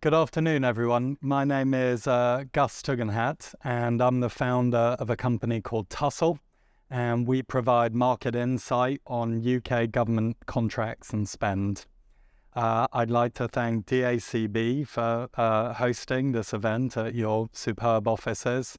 Good afternoon, everyone. My name is Gus Tugendhat, and I'm the founder of a company called Tussell, and we provide market insight on UK government contracts and spend. I'd like to thank DACB for hosting this event at your superb offices.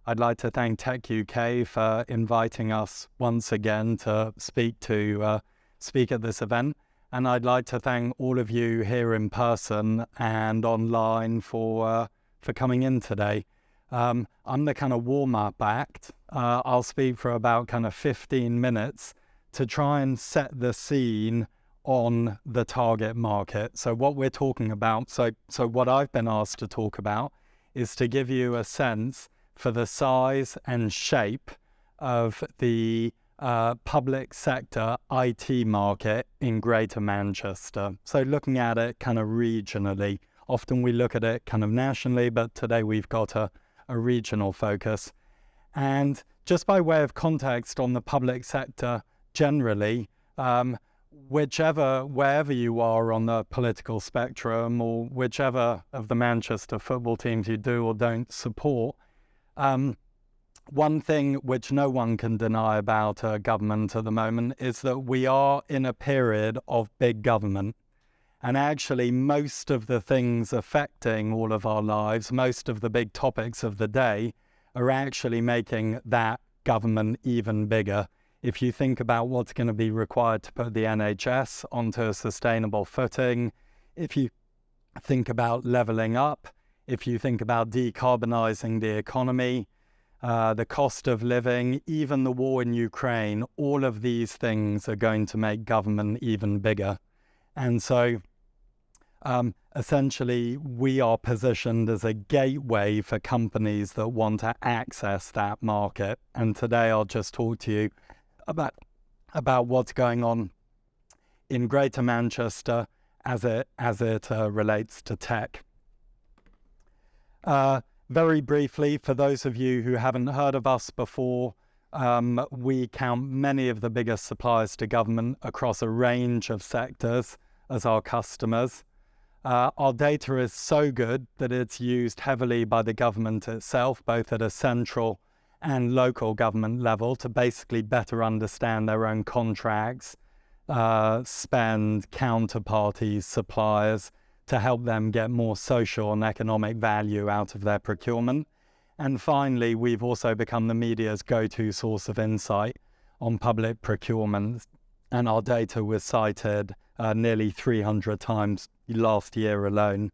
I'd like to thank techUK for inviting us once again to speak at this event. And I'd like to thank all of you here in person and online for coming in today. I'm the kind of warm-up act. I'll speak for about kind of 15 minutes to try and set the scene on the target market. So what we're talking about, so what I've been asked to talk about is to give you a sense for the size and shape of the public sector IT market in Greater Manchester. So looking at it kind of regionally. Often we look at it kind of nationally, but today we've got a regional focus. And just by way of context on the public sector generally, wherever you are on the political spectrum, or whichever of the Manchester football teams you do or don't support, one thing which no one can deny about government at the moment is that we are in a period of big government. And actually, most of the things affecting all of our lives, most of the big topics of the day, are actually making that government even bigger. If you think about what's going to be required to put the NHS onto a sustainable footing, if you think about levelling up, if you think about decarbonising the economy, the cost of living, even the war in Ukraine, all of these things are going to make government even bigger. And so essentially we are positioned as a gateway for companies that want to access that market. And today I'll just talk to you about what's going on in Greater Manchester as it relates to tech. Very briefly, for those of you who haven't heard of us before, we count many of the biggest suppliers to government across a range of sectors as our customers. Our data is so good that it's used heavily by the government itself, both at a central and local government level, to basically better understand their own contracts, spend, counterparties, suppliers, to help them get more social and economic value out of their procurement. And finally, we've also become the media's go-to source of insight on public procurement, and our data was cited nearly 300 times last year alone.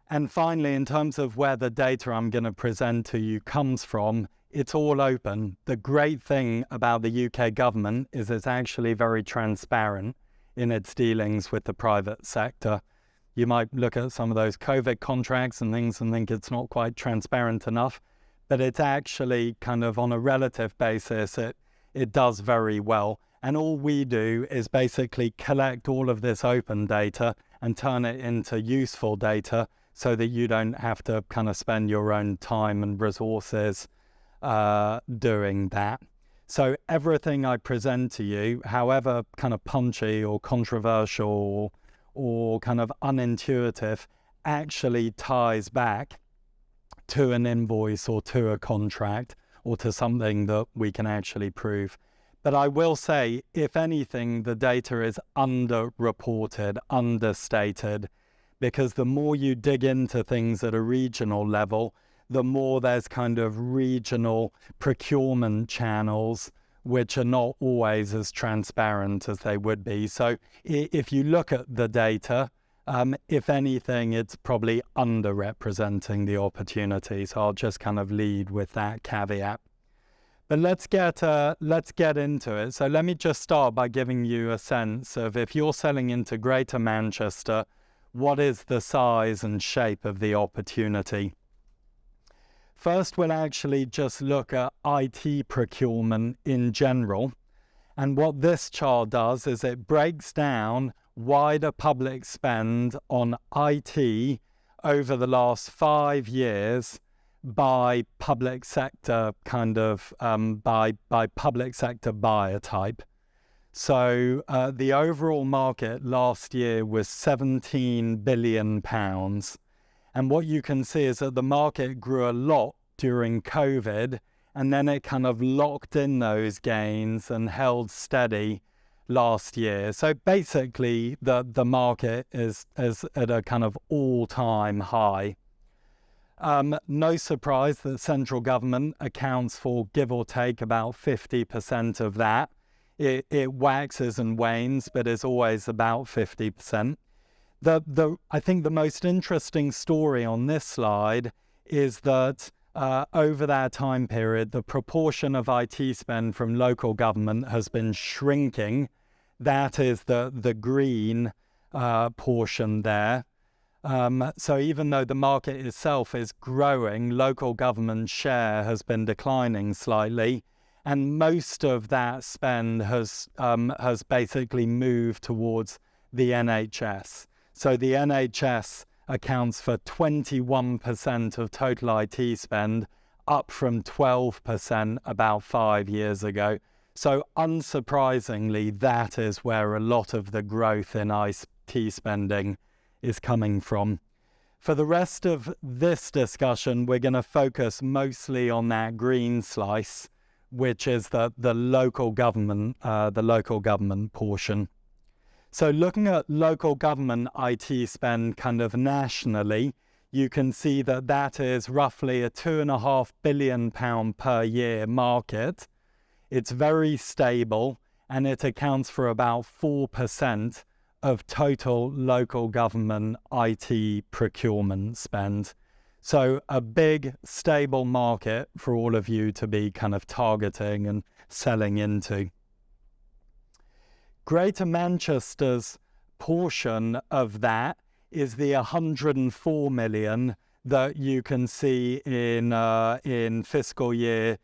And finally, in terms of where the data I'm going to present to you comes from, it's all open. The great thing about the UK government is it's actually very transparent in its dealings with the private sector. You might look at some of those COVID contracts and things and think it's not quite transparent enough, but it's actually kind of on a relative basis, it does very well. And all we do is basically collect all of this open data and turn it into useful data so that you don't have to kind of spend your own time and resources doing that. So everything I present to you, however kind of punchy or controversial or kind of unintuitive, actually ties back to an invoice or to a contract or to something that we can actually prove. But I will say, if anything, the data is underreported, understated, because the more you dig into things at a regional level, the more there's kind of regional procurement channels which are not always as transparent as they would be. So if you look at the data, if anything, it's probably underrepresenting the opportunity. So I'll just kind of lead with that caveat. But let's get into it. So let me just start by giving you a sense of, if you're selling into Greater Manchester, what is the size and shape of the opportunity? First, we'll actually just look at IT procurement in general. And what this chart does is it breaks down wider public spend on IT over the last 5 years by public sector by public sector buyer type. So the overall market last year was £17 billion. And what you can see is that the market grew a lot during COVID, and then it kind of locked in those gains and held steady last year. So basically, the market is at a kind of all-time high. No surprise that central government accounts for, give or take, about 50% of that. It waxes and wanes, but is always about 50%. I think the most interesting story on this slide is that over that time period, the proportion of IT spend from local government has been shrinking. That is the green portion there. So even though the market itself is growing, local government share has been declining slightly, and most of that spend has basically moved towards the NHS. So the NHS accounts for 21% of total IT spend, up from 12% about 5 years ago. So unsurprisingly, that is where a lot of the growth in IT spending is coming from. For the rest of this discussion, we're going to focus mostly on that green slice, which is the local government portion. So looking at local government IT spend kind of nationally, you can see that that is roughly a £2.5 billion per year market. It's very stable, and it accounts for about 4% of total local government IT procurement spend. So a big, stable market for all of you to be kind of targeting and selling into. Greater Manchester's portion of that is the 104 million that you can see in fiscal year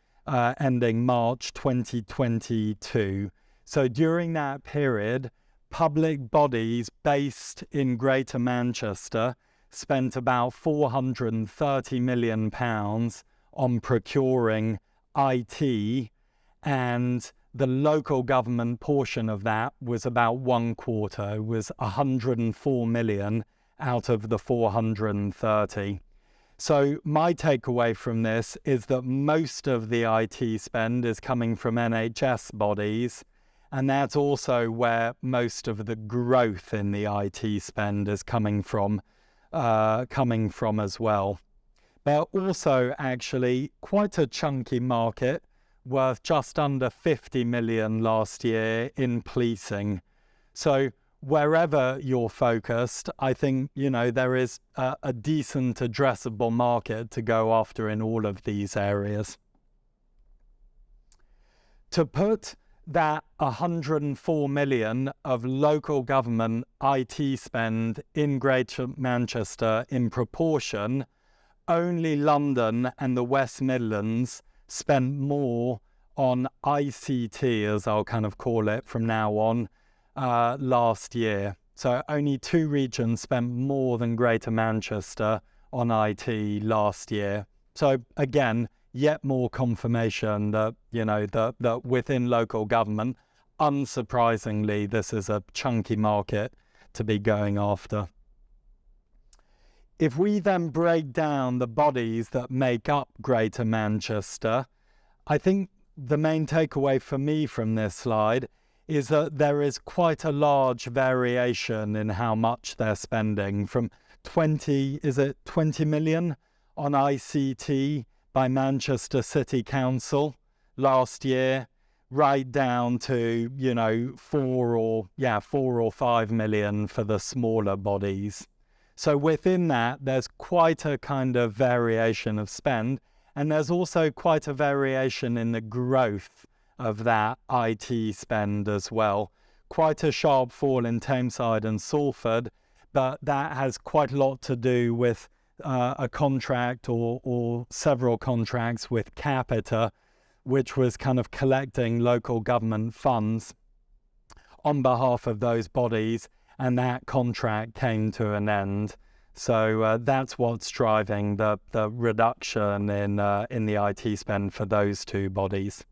ending March 2022. So during that period, public bodies based in Greater Manchester spent about £430 million on procuring IT, and the local government portion of that was about 1/4, was 104 million out of the 430. So my takeaway from this is that most of the IT spend is coming from NHS bodies, and that's also where most of the growth in the IT spend is coming from as well. But also actually quite a chunky market, worth just under 50 million last year in policing. So wherever you're focused, I think, there is a decent addressable market to go after in all of these areas. To put that 104 million of local government IT spend in Greater Manchester in proportion, only London and the West Midlands spent more on ICT, as I'll kind of call it from now on, last year. So only 2 regions spent more than Greater Manchester on IT last year. So again, yet more confirmation that, that within local government, unsurprisingly, this is a chunky market to be going after. If we then break down the bodies that make up Greater Manchester, I think the main takeaway for me from this slide is that there is quite a large variation in how much they're spending, from 20 million on ICT by Manchester City Council last year, right down to, 4 or 5 million for the smaller bodies. So within that, there's quite a kind of variation of spend, and there's also quite a variation in the growth of that IT spend as well. Quite a sharp fall in Tameside and Salford, but that has quite a lot to do with a contract or several contracts with Capita, which was kind of collecting local government funds on behalf of those bodies, and that contract came to an end. So that's what's driving the reduction in the IT spend for those 2 bodies.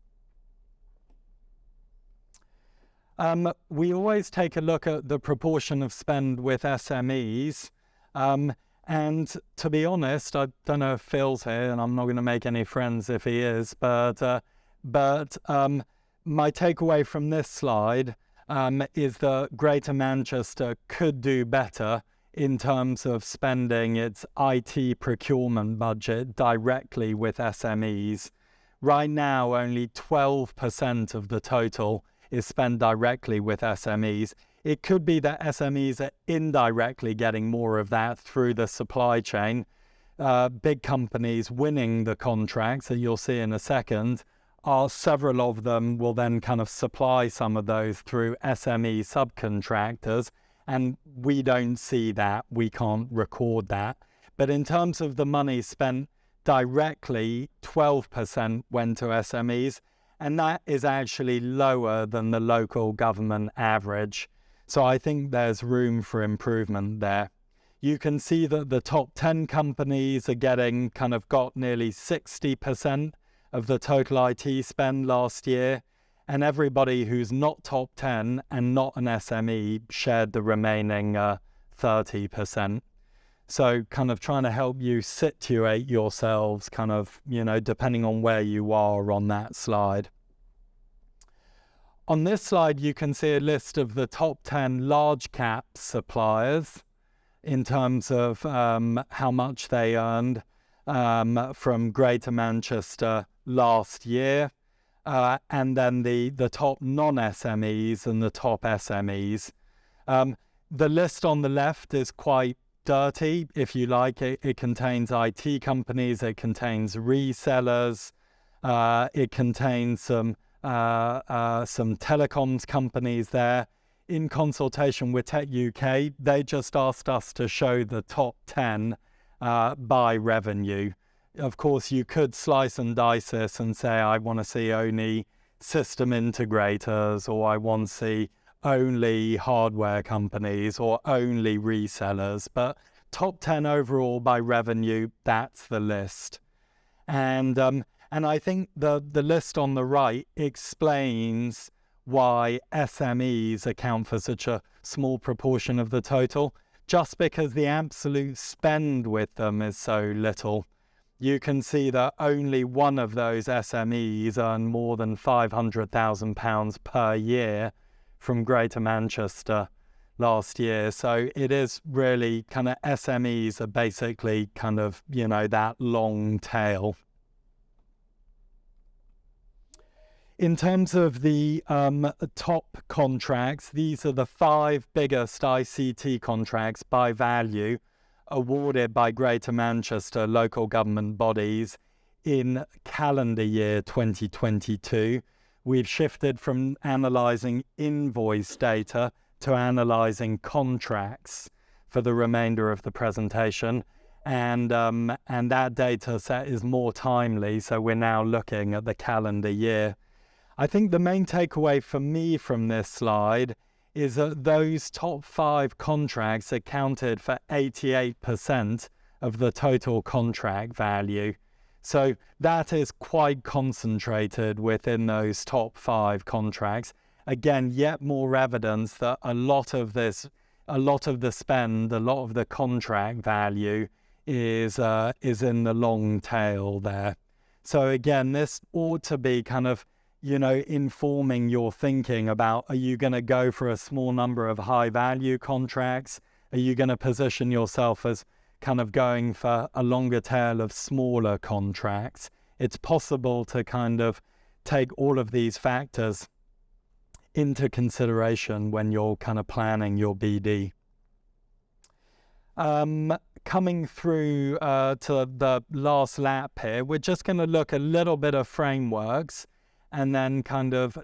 We always take a look at the proportion of spend with SMEs. And to be honest, I don't know if Phil's here, and I'm not going to make any friends if he is, but my takeaway from this slide is that Greater Manchester could do better in terms of spending its IT procurement budget directly with SMEs. Right now, only 12% of the total is spent directly with SMEs. It could be that SMEs are indirectly getting more of that through the supply chain. Big companies winning the contracts that you'll see in a second, several of them will then kind of supply some of those through SME subcontractors, and we don't see that, we can't record that. But in terms of the money spent directly, 12% went to SMEs, and that is actually lower than the local government average. So I think there's room for improvement there. You can see that the top 10 companies are got nearly 60% of the total IT spend last year, and everybody who's not top 10 and not an SME shared the remaining 30%. So kind of trying to help you situate yourselves depending on where you are on that slide. On this slide, you can see a list of the top 10 large cap suppliers in terms of how much they earned from Greater Manchester last year, and then the top non-SMEs and the top SMEs. The list on the left is quite dirty, if you like. It contains IT companies, it contains resellers, it contains some telecoms companies there. In consultation with techUK, they just asked us to show the top 10 by revenue. Of course, you could slice and dice this and say, I want to see only system integrators, or I want to see only hardware companies, or only resellers. But top 10 overall by revenue, that's the list. And I think the list on the right explains why SMEs account for such a small proportion of the total, just because the absolute spend with them is so little. You can see that only one of those SMEs earn more than £500,000 per year from Greater Manchester last year. So it is really SMEs are basically that long tail. In terms of the top contracts, these are the 5 biggest ICT contracts by value awarded by Greater Manchester local government bodies in calendar year 2022. We've shifted from analysing invoice data to analysing contracts for the remainder of the presentation. And that data set is more timely, so we're now looking at the calendar year. I think the main takeaway for me from this slide is that those top 5 contracts accounted for 88% of the total contract value. So that is quite concentrated within those top 5 contracts. Again, yet more evidence that a lot of the spend, a lot of the contract value is in the long tail there. So again, this ought to be informing your thinking about, are you going to go for a small number of high value contracts? Are you going to position yourself as going for a longer tail of smaller contracts? It's possible to take all of these factors into consideration when you're planning your BD. Coming through to the last lap here, we're just going to look a little bit of frameworks and then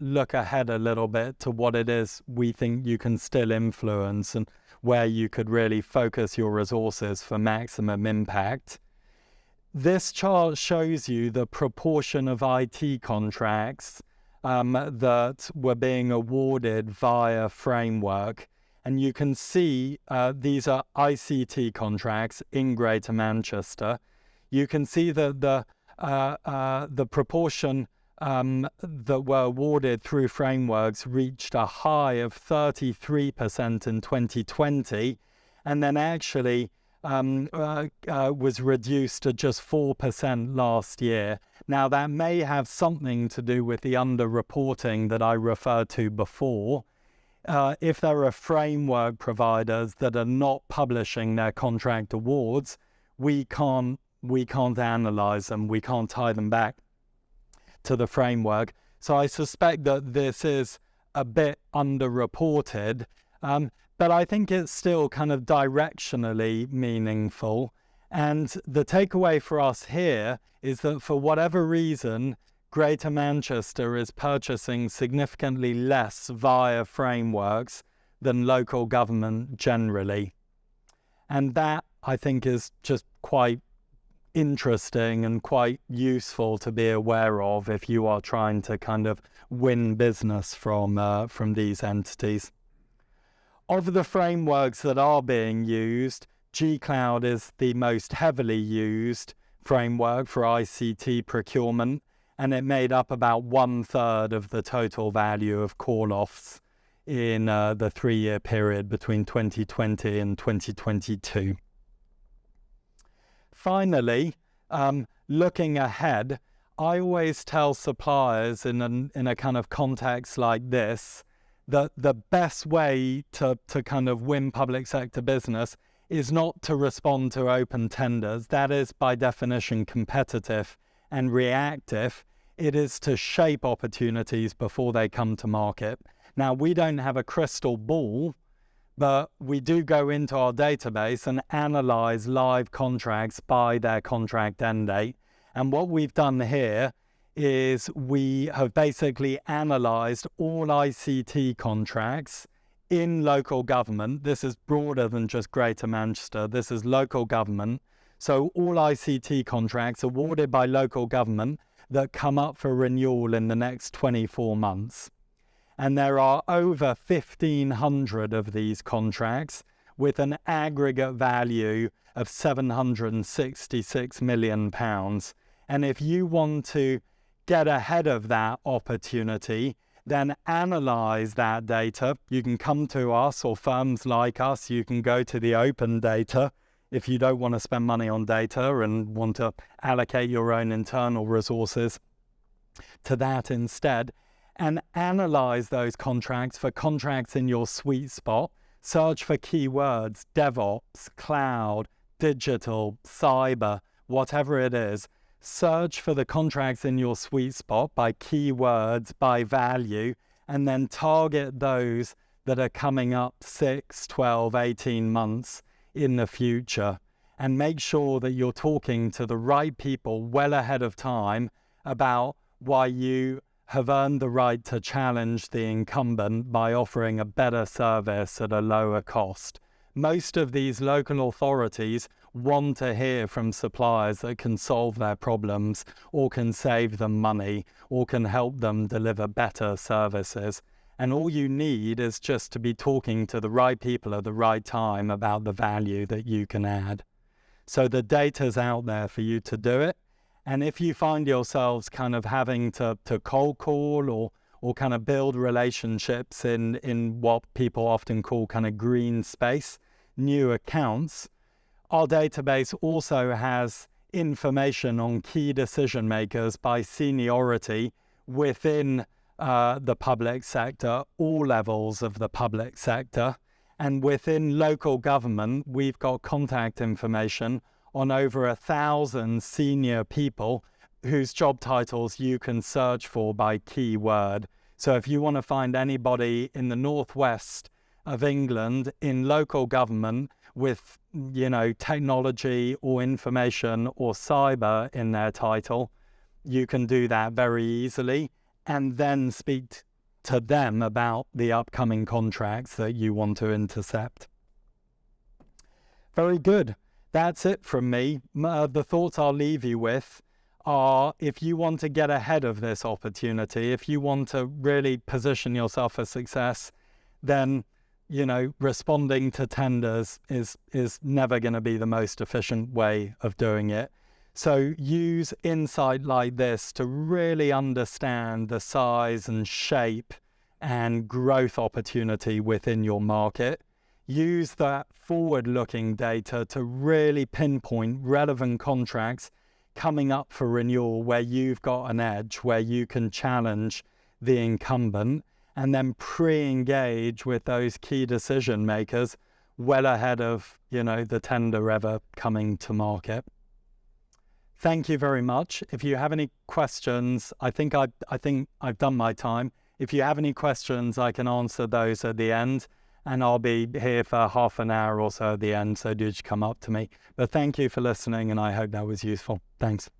look ahead a little bit to what it is we think you can still influence and where you could really focus your resources for maximum impact. This chart shows you the proportion of IT contracts that were being awarded via framework. And you can see these are ICT contracts in Greater Manchester. You can see that the proportion that were awarded through frameworks reached a high of 33% in 2020, and then actually was reduced to just 4% last year. Now, that may have something to do with the underreporting that I referred to before. If there are framework providers that are not publishing their contract awards, we can't analyze them. We can't tie them back to the framework. So I suspect that this is a bit underreported, but I think it's still kind of directionally meaningful. And the takeaway for us here is that for whatever reason, Greater Manchester is purchasing significantly less via frameworks than local government generally. And that, I think, is just quite interesting and quite useful to be aware of if you are trying to kind of win business from these entities. Of the frameworks that are being used, G-Cloud is the most heavily used framework for ICT procurement, and it made up about 1/3 of the total value of call-offs in the 3-year period between 2020 and 2022. Finally, looking ahead, I always tell suppliers in a kind of context like this that the best way to kind of win public sector business is not to respond to open tenders. That is by definition competitive and reactive. It is to shape opportunities before they come to market. Now, we don't have a crystal ball, but we do go into our database and analyze live contracts by their contract end date. And what we've done here is we have basically analyzed all ICT contracts in local government. This is broader than just Greater Manchester. This is local government. So all ICT contracts awarded by local government that come up for renewal in the next 24 months. And there are over 1,500 of these contracts with an aggregate value of £766 million. And if you want to get ahead of that opportunity, then analyze that data. You can come to us or firms like us. You can go to the open data if you don't want to spend money on data and want to allocate your own internal resources to that instead, and analyze those contracts for contracts in your sweet spot. Search for keywords, DevOps, cloud, digital, cyber, whatever it is. Search for the contracts in your sweet spot by keywords, by value, and then target those that are coming up 6, 12, 18 months in the future. And make sure that you're talking to the right people well ahead of time about why you have earned the right to challenge the incumbent by offering a better service at a lower cost. Most of these local authorities want to hear from suppliers that can solve their problems or can save them money or can help them deliver better services. And all you need is just to be talking to the right people at the right time about the value that you can add. So the data's out there for you to do it. And if you find yourselves kind of having to cold call or kind of build relationships in what people often call kind of green space, new accounts, our database also has information on key decision makers by seniority within the public sector, all levels of the public sector. And within local government, we've got contact information on over 1,000 senior people whose job titles you can search for by keyword. So if you want to find anybody in the northwest of England in local government with, technology or information or cyber in their title, you can do that very easily and then speak to them about the upcoming contracts that you want to intercept. Very good. That's it from me. The thoughts I'll leave you with are, if you want to get ahead of this opportunity, if you want to really position yourself for success, then responding to tenders is never going to be the most efficient way of doing it. So use insight like this to really understand the size and shape and growth opportunity within your market. Use that forward-looking data to really pinpoint relevant contracts coming up for renewal where you've got an edge, where you can challenge the incumbent, and then pre-engage with those key decision makers well ahead of, the tender ever coming to market. Thank you very much. If you have any questions, I think I've done my time. If you have any questions, I can answer those at the end, and I'll be here for half an hour or so at the end, so do just come up to me. But thank you for listening, and I hope that was useful. Thanks.